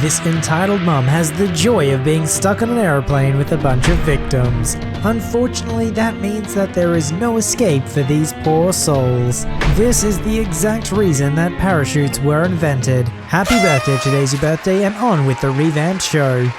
this entitled mum has the joy of being stuck on an aeroplane with a bunch of victims. Unfortunately, that means that there is no escape for these poor souls. This is the exact reason that parachutes were invented. Happy birthday, today's your birthday, and on with the revamped show.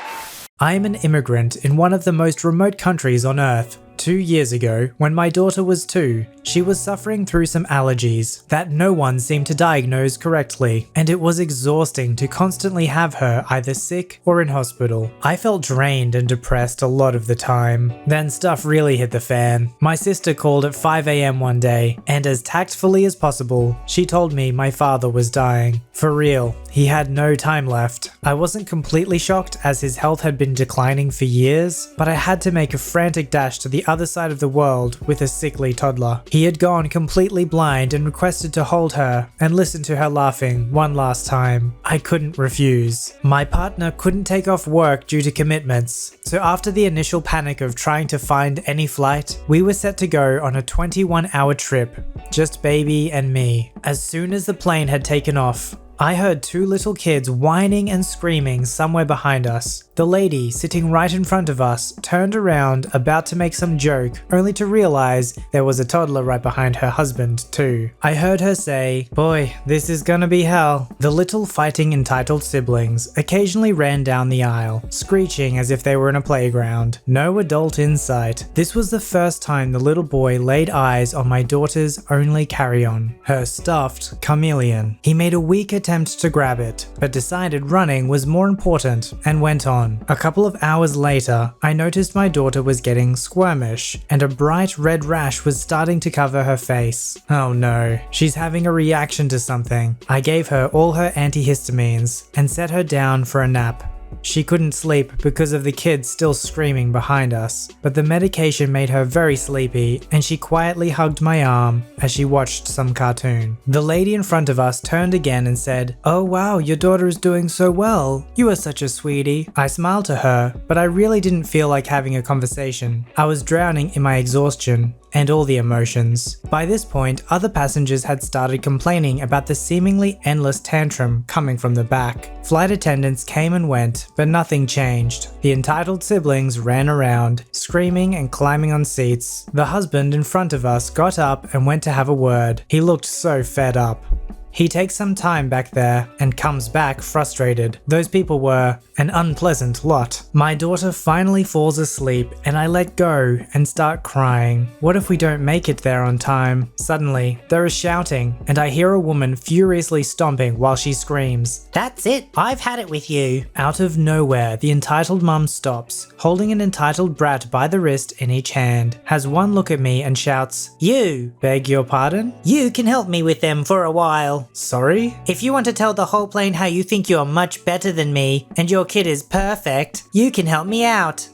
I am an immigrant in one of the most remote countries on Earth. 2 years ago, when my daughter was 2, she was suffering through some allergies that no one seemed to diagnose correctly, and it was exhausting to constantly have her either sick or in hospital. I felt drained and depressed a lot of the time. Then stuff really hit the fan. My sister called at 5 AM one day, and as tactfully as possible, she told me my father was dying. For real, he had no time left. I wasn't completely shocked as his health had been declining for years, but I had to make a frantic dash to the other side of the world with a sickly toddler. He had gone completely blind and requested to hold her and listen to her laughing one last time. I couldn't refuse. My partner couldn't take off work due to commitments, so after the initial panic of trying to find any flight, we were set to go on a 21-hour trip, just baby and me. As soon as the plane had taken off, I heard 2 little kids whining and screaming somewhere behind us. The lady sitting right in front of us turned around about to make some joke, only to realize there was a toddler right behind her husband too. I heard her say, "Boy, this is gonna be hell." The little fighting entitled siblings occasionally ran down the aisle, screeching as if they were in a playground. No adult in sight. This was the first time the little boy laid eyes on my daughter's only carry-on, her stuffed chameleon. He made a weak attempt to grab it, but decided running was more important and went on. A couple of hours later, I noticed my daughter was getting squirmish, and a bright red rash was starting to cover her face. Oh no, she's having a reaction to something. I gave her all her antihistamines and set her down for a nap. She couldn't sleep because of the kids still screaming behind us, but the medication made her very sleepy and she quietly hugged my arm as she watched some cartoon. The lady in front of us turned again and said, "Oh wow, your daughter is doing so well. You are such a sweetie." I smiled to her, but I really didn't feel like having a conversation. I was drowning in my exhaustion and all the emotions. By this point, other passengers had started complaining about the seemingly endless tantrum coming from the back. Flight attendants came and went, but nothing changed. The entitled siblings ran around, screaming and climbing on seats. The husband in front of us got up and went to have a word. He looked so fed up. He takes some time back there and comes back frustrated. Those people were an unpleasant lot. My daughter finally falls asleep and I let go and start crying. What if we don't make it there on time? Suddenly, there is shouting and I hear a woman furiously stomping while she screams, "That's it, I've had it with you." Out of nowhere, the entitled mum stops, holding an entitled brat by the wrist in each hand, has one look at me and shouts, "You, beg your pardon? You can help me with them for a while." Sorry? "If you want to tell the whole plane how you think you're much better than me and your kid is perfect, you can help me out."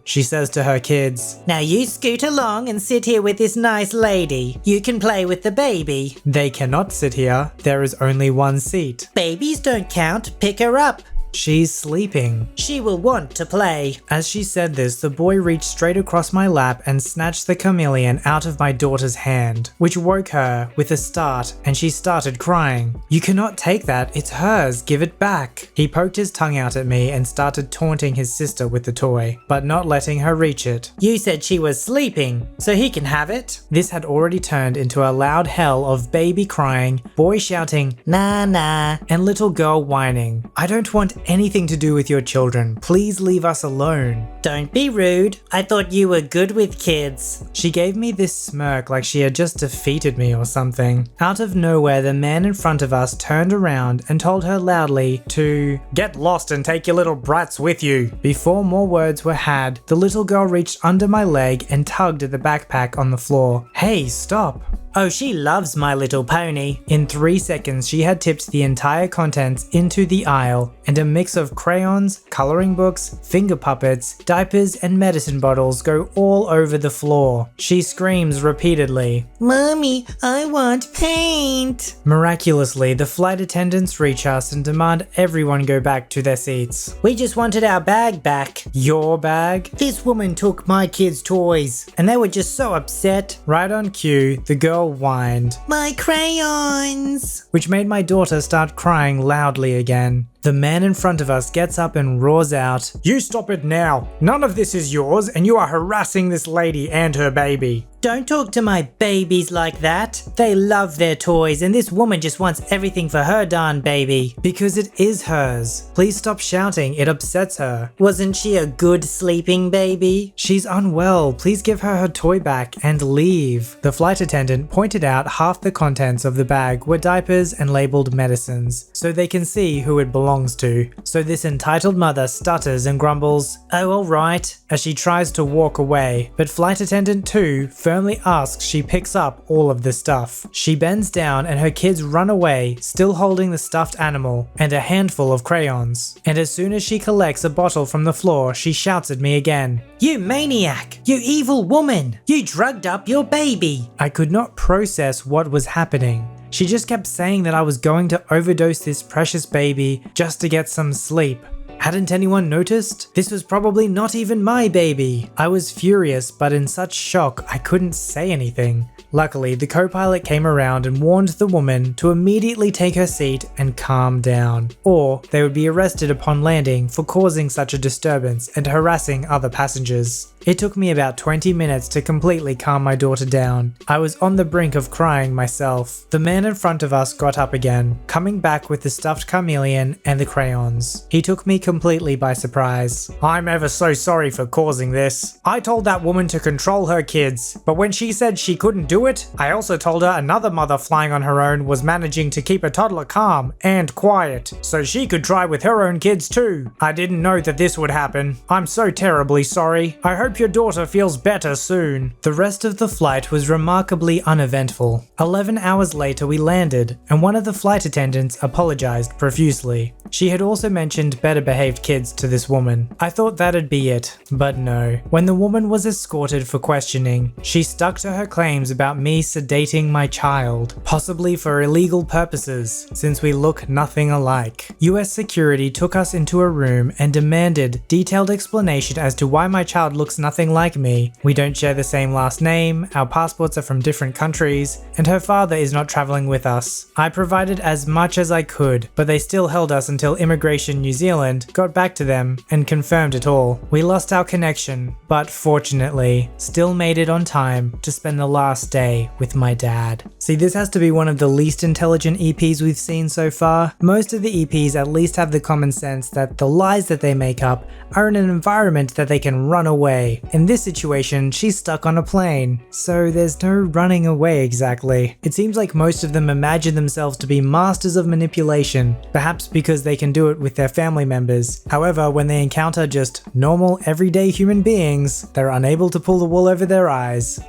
She says to her kids. "Now you scoot along and sit here with this nice lady. You can play with the baby." They cannot sit here. There is only one seat. "Babies don't count. Pick her up. She's sleeping. She will want to play." As she said this, the boy reached straight across my lap and snatched the chameleon out of my daughter's hand, which woke her with a start and she started crying. "You cannot take that, it's hers, give it back." He poked his tongue out at me and started taunting his sister with the toy, but not letting her reach it. "You said she was sleeping, so he can have it." This had already turned into a loud hell of baby crying, boy shouting, "Nah, nah," and little girl whining. "I don't want anything to do with your children. Please leave us alone." "Don't be rude. I thought you were good with kids." She gave me this smirk like she had just defeated me or something. Out of nowhere, the man in front of us turned around and told her loudly to get lost and take your little brats with you. Before more words were had, the little girl reached under my leg and tugged at the backpack on the floor. "Hey, stop." "Oh, she loves My Little Pony." In 3 seconds, she had tipped the entire contents into the aisle, and a mix of crayons, coloring books, finger puppets, diapers, and medicine bottles go all over the floor. She screams repeatedly, "Mommy, I want paint." Miraculously, the flight attendants reach us and demand everyone go back to their seats. "We just wanted our bag back." "Your bag?" "This woman took my kids' toys, and they were just so upset." Right on cue, the girl whined, "My crayons," which made my daughter start crying loudly again. The man in front of us gets up and roars out, "You stop it now! None of this is yours and you are harassing this lady and her baby." Don't talk to my babies like that. They love their toys and this woman just wants everything for her darn baby. Because it is hers. Please stop shouting, it upsets her. Wasn't she a good sleeping baby? She's unwell, please give her her toy back and leave. The flight attendant pointed out half the contents of the bag were diapers and labeled medicines, so they can see who it belongs to. So this entitled mother stutters and grumbles, "Oh, alright," as she tries to walk away, but flight attendant 2 firmly asks she picks up all of the stuff. She bends down and her kids run away, still holding the stuffed animal and a handful of crayons. And as soon as she collects a bottle from the floor, she shouts at me again, "You maniac! You evil woman! You drugged up your baby!" I could not process what was happening. She just kept saying that I was going to overdose this precious baby just to get some sleep. Hadn't anyone noticed? This was probably not even my baby. I was furious, but in such shock I couldn't say anything. Luckily, the co-pilot came around and warned the woman to immediately take her seat and calm down, or they would be arrested upon landing for causing such a disturbance and harassing other passengers. It took me about 20 minutes to completely calm my daughter down. I was on the brink of crying myself. The man in front of us got up again, coming back with the stuffed chameleon and the crayons. He took me completely by surprise. "I'm ever so sorry for causing this. I told that woman to control her kids, but when she said she couldn't do it, I also told her another mother flying on her own was managing to keep a toddler calm and quiet, so she could try with her own kids too. I didn't know that this would happen. I'm so terribly sorry. I hope your daughter feels better soon." The rest of the flight was remarkably uneventful. 11 hours later we landed, and one of the flight attendants apologized profusely. She had also mentioned better behaved kids to this woman. I thought that'd be it, but no. When the woman was escorted for questioning, she stuck to her claims about me sedating my child, possibly for illegal purposes, since we look nothing alike. US security took us into a room and demanded detailed explanation as to why my child looks nothing like me. We don't share the same last name, our passports are from different countries, and her father is not traveling with us. I provided as much as I could, but they still held us until Immigration New Zealand got back to them and confirmed it all. We lost our connection, but fortunately, still made it on time to spend the last day with my dad. See, this has to be one of the least intelligent EPs we've seen so far. Most of the EPs at least have the common sense that the lies that they make up are in an environment that they can run away. In this situation, she's stuck on a plane, so there's no running away exactly. It seems like most of them imagine themselves to be masters of manipulation, perhaps because they can do it with their family members. However, when they encounter just normal, everyday human beings, they're unable to pull the wool over their eyes.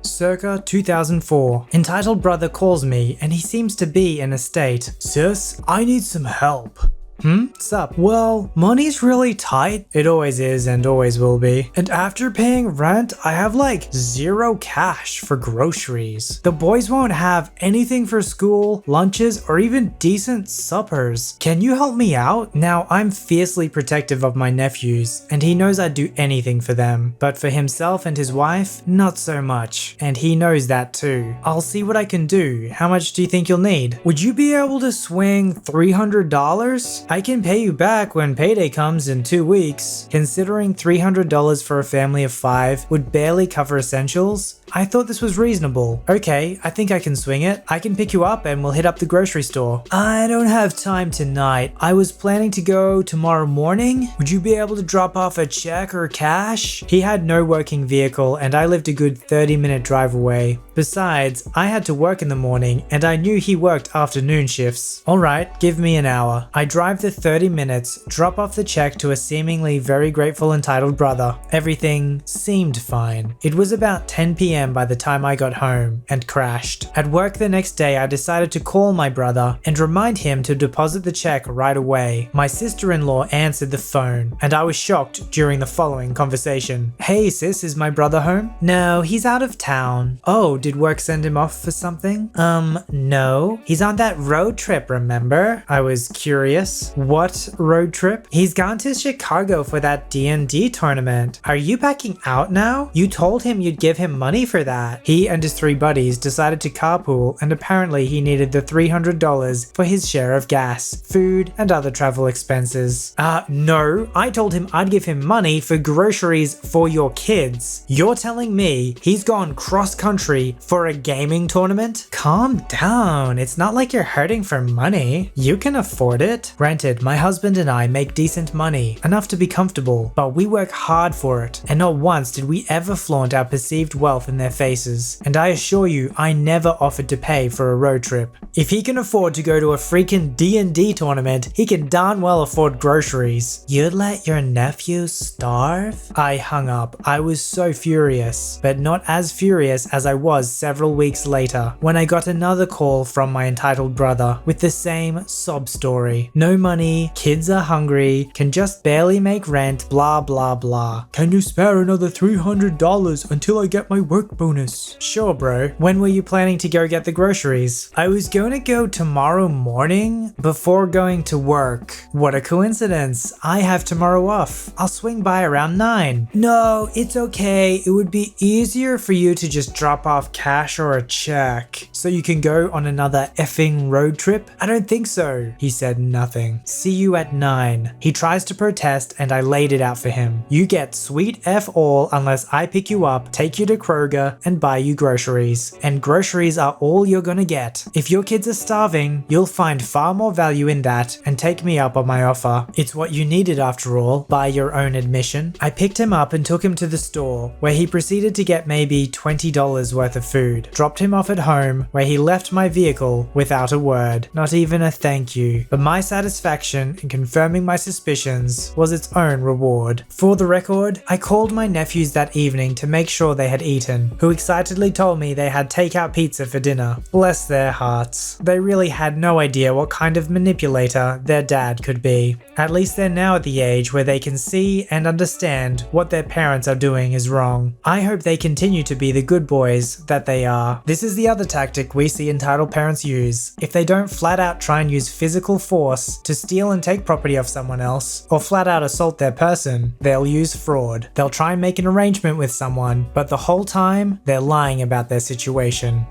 Circa 2004. Entitled brother calls me and he seems to be in a state. "Sis, I need some help." Sup? "Well, money's really tight." It always is and always will be. "And after paying rent, I have like zero cash for groceries. The boys won't have anything for school, lunches, or even decent suppers. Can you help me out?" Now, I'm fiercely protective of my nephews, and he knows I'd do anything for them. But for himself and his wife, not so much. And he knows that too. "I'll see what I can do. How much do you think you'll need?" "Would you be able to swing $300? I can pay you back when payday comes in 2 weeks." Considering $300 for a family of 5 would barely cover essentials, I thought this was reasonable. "Okay, I think I can swing it. I can pick you up and we'll hit up the grocery store." "I don't have time tonight. I was planning to go tomorrow morning. Would you be able to drop off a check or cash?" He had no working vehicle and I lived a good 30-minute drive away. Besides, I had to work in the morning and I knew he worked afternoon shifts. "Alright, give me an hour." I drive the 30 minutes, drop off the check to a seemingly very grateful entitled brother. Everything seemed fine. It was about 10 p.m. by the time I got home and crashed. At work the next day, I decided to call my brother and remind him to deposit the check right away. My sister-in-law answered the phone and I was shocked during the following conversation. "Hey sis, is my brother home?" "No, he's out of town." "Oh, did work send him off for something?" No. He's on that road trip, remember?" I was curious. "What road trip?" "He's gone to Chicago for that D&D tournament." "Are you backing out now? You told him you'd give him money for for that. He and his 3 buddies decided to carpool, and apparently he needed the $300 for his share of gas, food, and other travel expenses. No, I told him I'd give him money for groceries for your kids. You're telling me he's gone cross-country for a gaming tournament? Calm down, it's not like you're hurting for money. You can afford it. Granted, my husband and I make decent money, enough to be comfortable, but we work hard for it, and not once did we ever flaunt our perceived wealth in their faces. And I assure you, I never offered to pay for a road trip. If he can afford to go to a freaking D&D tournament, he can darn well afford groceries. You'd let your nephew starve? I hung up. I was so furious, but not as furious as I was several weeks later when I got another call from my entitled brother with the same sob story. No money, kids are hungry, can just barely make rent, blah blah blah. Can you spare another $300 until I get my work bonus? Sure bro, when were you planning to go get the groceries? I was going to go tomorrow morning before going to work. What a coincidence, I have tomorrow off. I'll swing by around 9. No, it's okay, it would be easier for you to just drop off cash or a check so you can go on another effing road trip? I don't think so. He said nothing. See you at 9. He tries to protest and I laid it out for him. You get sweet F all unless I pick you up, take you to Kroger, and buy you groceries. And groceries are all you're gonna get. If your kids are starving, you'll find far more value in that and take me up on my offer. It's what you needed after all, by your own admission. I picked him up and took him to the store, where he proceeded to get maybe $20 worth of food. Dropped him off at home, where he left my vehicle without a word, not even a thank you. But my satisfaction in confirming my suspicions was its own reward. For the record, I called my nephews that evening to make sure they had eaten, who excitedly told me they had takeout pizza for dinner. Bless their hearts. They really had no idea what kind of manipulator their dad could be. At least they're now at the age where they can see and understand what their parents are doing is wrong. I hope they continue to be the good boys that they are. This is the other tactic we see entitled parents use. If they don't flat out try and use physical force to steal and take property off someone else, or flat out assault their person, they'll use fraud. They'll try and make an arrangement with someone, but the whole time, they're lying about their situation.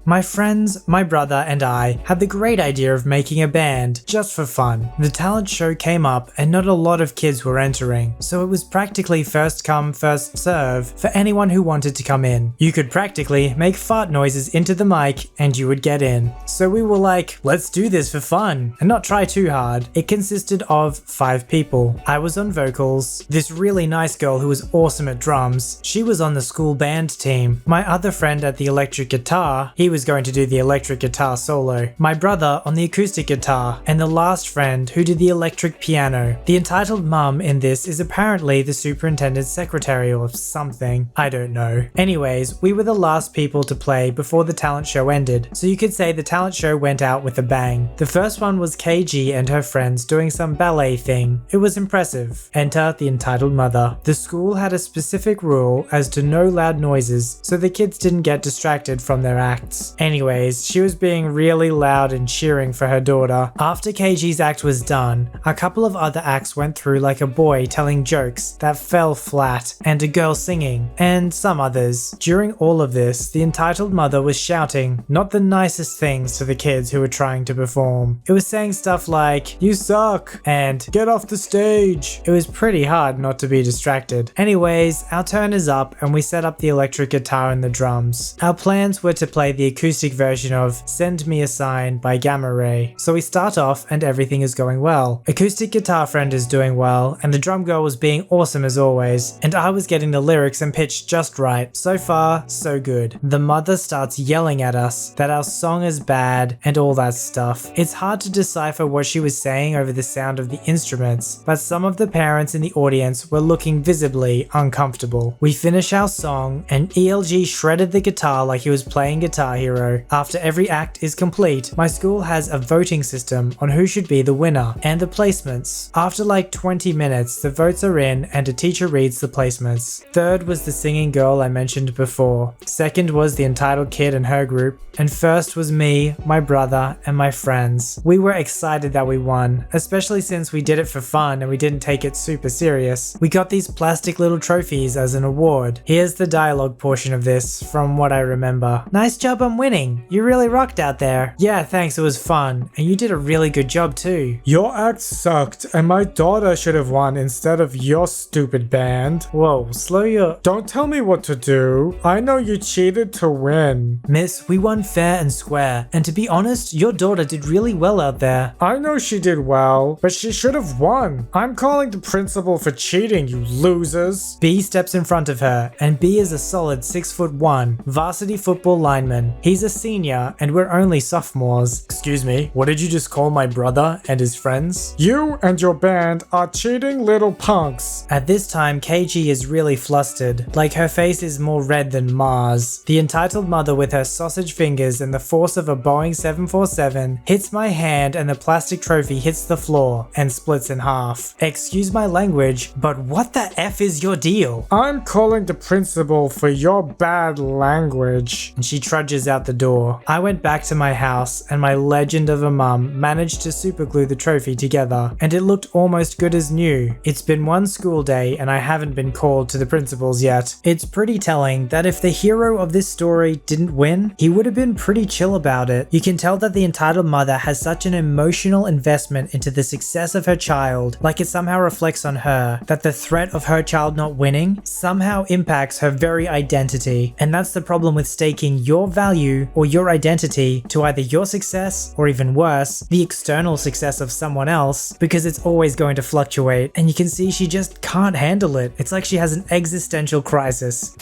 My friends, my brother, and I had the great idea of making a band, just for fun. The talent show came up and not a lot of kids were entering, so it was practically first come, first serve for anyone who wanted to come in. You could practically make fart noises into the mic and you would get in. So we were like, let's do this for fun, and not try too hard. It consisted of 5 people. I was on vocals, this really nice girl who was awesome at drums, she was on the school band team, my other friend at the electric guitar, he was going to do the electric guitar solo, my brother on the acoustic guitar, and the last friend who did the electric piano. The entitled mum in this is apparently the superintendent's secretary or something, I don't know. Anyways, we were the last people to play before the talent show ended, so you could say the talent show went out with a bang. The first one was KG and her friends doing some ballet thing. It was impressive. Enter the entitled mother. The school had a specific rule as to no loud noises, so the kids didn't get distracted from their acts. Anyways, she was being really loud and cheering for her daughter. After KG's act was done, a couple of other acts went through, like a boy telling jokes that fell flat and a girl singing, and some others. During all of this, the entitled mother was shouting not the nicest things to the kids who were trying to perform. It was saying stuff like, "You suck," and "Get off the stage." It was pretty hard not to be distracted. Anyways, our turn is up and we set up the electric guitar and the drums. Our plans were to play the acoustic version of Send Me a Sign by Gamma Ray. So we start off and everything is going well. Acoustic guitar friend is doing well and the drum girl was being awesome as always, and I was getting the lyrics and pitch just right. So far, so good. The mother starts yelling at us that our song is bad and all that stuff. It's hard to decipher what she was saying over the sound of the instruments, but some of the parents in the audience were looking visibly uncomfortable. We finish our song and ELG shredded the guitar like he was playing guitar hero. After every act is complete, my school has a voting system on who should be the winner and the placements. After like 20 minutes, the votes are in and a teacher reads the placements. Third was the singing girl I mentioned before. Second was the entitled kid and her group. And first was me, my brother, and my friends. We were excited that we won, especially since we did it for fun and we didn't take it super serious. We got these plastic little trophies as an award. Here's the dialogue portion of this, from what I remember. Nice job on winning. You really rocked out there. Yeah, thanks, it was fun. And you did a really good job too. Your act sucked, and my daughter should have won instead of your stupid band. Whoa, slow your... Don't tell me what to do. I know you cheated to win. Miss, we won fair and square. And to be honest, your daughter did really well out there. I know she did well, but she should have won. I'm calling the principal for cheating, you losers. B steps in front of her, and B is a solid 6'1", varsity football lineman. He's a senior, and we're only sophomores. Excuse me, what did you just call my brother and his friends? You and your band are cheating little punks. At this time, KG is really flustered, like her face is more red than Mars. The entitled mother with her sausage fingers and the force of a Boeing 747 hits my hand and the plastic trophy hits the floor and splits in half. Excuse my language, but what the F is your deal? I'm calling the principal for your bad language. And she trudges out the door. I went back to my house and my legend of a mum managed to superglue the trophy together, and it looked almost good as new. It's been one school day and I haven't been called to the principals yet. It's pretty telling that if the hero of this story didn't win, he would have been pretty chill about it. You can tell that the entitled mother has such an emotional investment into the success of her child, like it somehow reflects on her, that the threat of her child not winning somehow impacts her very identity. And that's the problem with staking your value or your identity to either your success or even worse, the external success of someone else, because it's always going to fluctuate, and you can see she just can't handle it. It's like she has an existential crisis.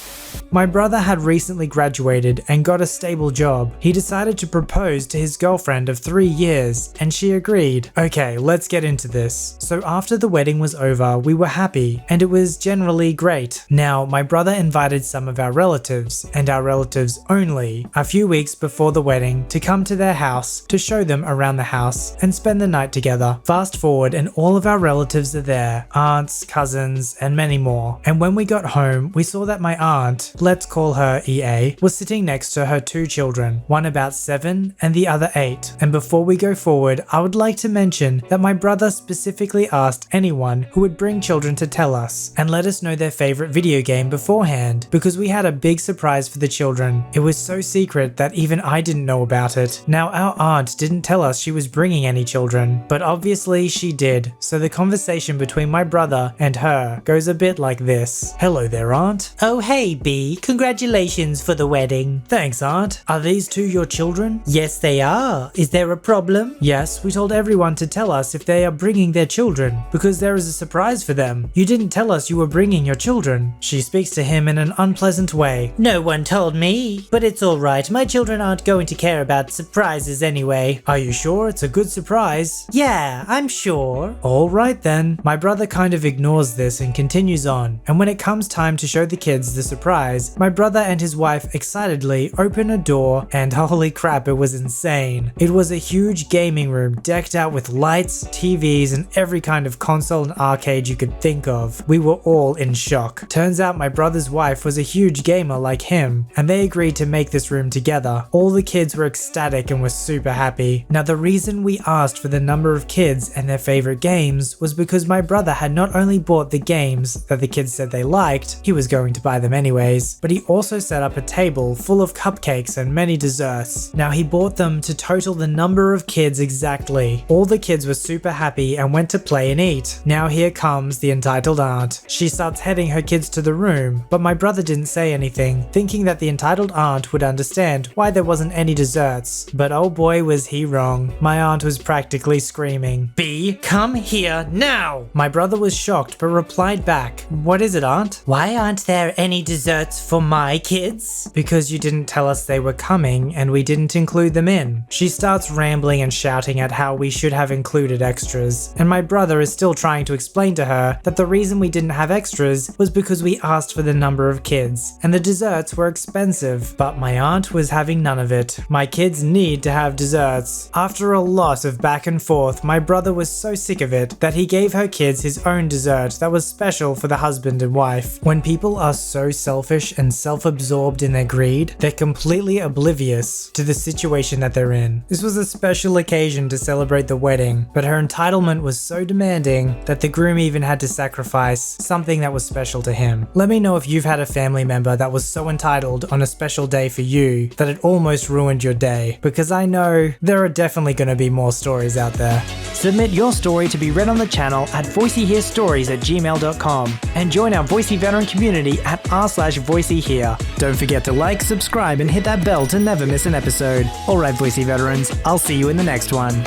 My brother had recently graduated and got a stable job. He decided to propose to his girlfriend of 3 years, and she agreed. Okay, let's get into this. So after the wedding was over, we were happy, and it was generally great. Now, my brother invited some of our relatives, and our relatives only, a few weeks before the wedding to come to their house to show them around the house and spend the night together. Fast forward and all of our relatives are there, aunts, cousins, and many more. And when we got home, we saw that my aunt, let's call her EA, was sitting next to her 2 children, one about 7 and the other 8. And before we go forward, I would like to mention that my brother specifically asked anyone who would bring children to tell us and let us know their favorite video game beforehand, because we had a big surprise for the children. It was so secret that even I didn't know about it. Now, our aunt didn't tell us she was bringing any children, but obviously she did. So the conversation between my brother and her goes a bit like this. Hello there, aunt. Oh hey B, congratulations for the wedding. Thanks, aunt. Are these 2 your children? Yes they are. Is there a problem? Yes, we told everyone to tell us if they are bringing their children, because there is a surprise for them. You didn't tell us you were bringing your children. She speaks to him in an unpleasant way. No one told me, but it's alright, my children aren't going to care about surprises anyway. Are you sure it's a good surprise? Yeah, I'm sure. Alright then. My brother kind of ignores this and continues on, and when it comes time to show the kids the surprise, my brother and his wife excitedly open a door, and holy crap, it was insane. It was a huge gaming room decked out with lights, TVs, and every kind of console and arcade you could think of. We were all in shock. Turns out my brother's wife was a huge gamer like him, and they agreed to make this room together. All the kids were ecstatic and were super happy. Now the reason we asked for the number of kids and their favorite games was because my brother had not only bought the games that the kids said they liked, he was going to buy them anyways, but he also set up a table full of cupcakes and many desserts. Now he bought them to total the number of kids exactly. All the kids were super happy and went to play and eat. Now here comes the entitled aunt. She starts heading her kids to the room, but my brother didn't say anything, thinking that the entitled aunt would understand why there wasn't any desserts. But oh boy was he wrong. My aunt was practically screaming, "B, come here now!" My brother was shocked but replied back, "What is it, aunt?" Why aren't there any desserts for my kids? "Because you didn't tell us they were coming and we didn't include them in." She starts rambling and shouting at how we should have included extras, and my brother is still trying to explain to her that the reason we didn't have extras was because we asked for the number of kids and the desserts were expensive. But my aunt aunt was having none of it. My kids need to have desserts. After a lot of back and forth, my brother was so sick of it that he gave her kids his own dessert that was special for the husband and wife. When people are so selfish and self-absorbed in their greed, they're completely oblivious to the situation that they're in. This was a special occasion to celebrate the wedding, but her entitlement was so demanding that the groom even had to sacrifice something that was special to him. Let me know if you've had a family member that was so entitled on a special day for you that it almost ruined your day, because I know there are definitely going to be more stories out there. Submit your story to be read on the channel at voiceyherestories@gmail.com and join our Voicey veteran community at r/VoiceyHere. Don't forget to like, subscribe, and hit that bell to never miss an episode. Alright, Voicey veterans, I'll see you in the next one.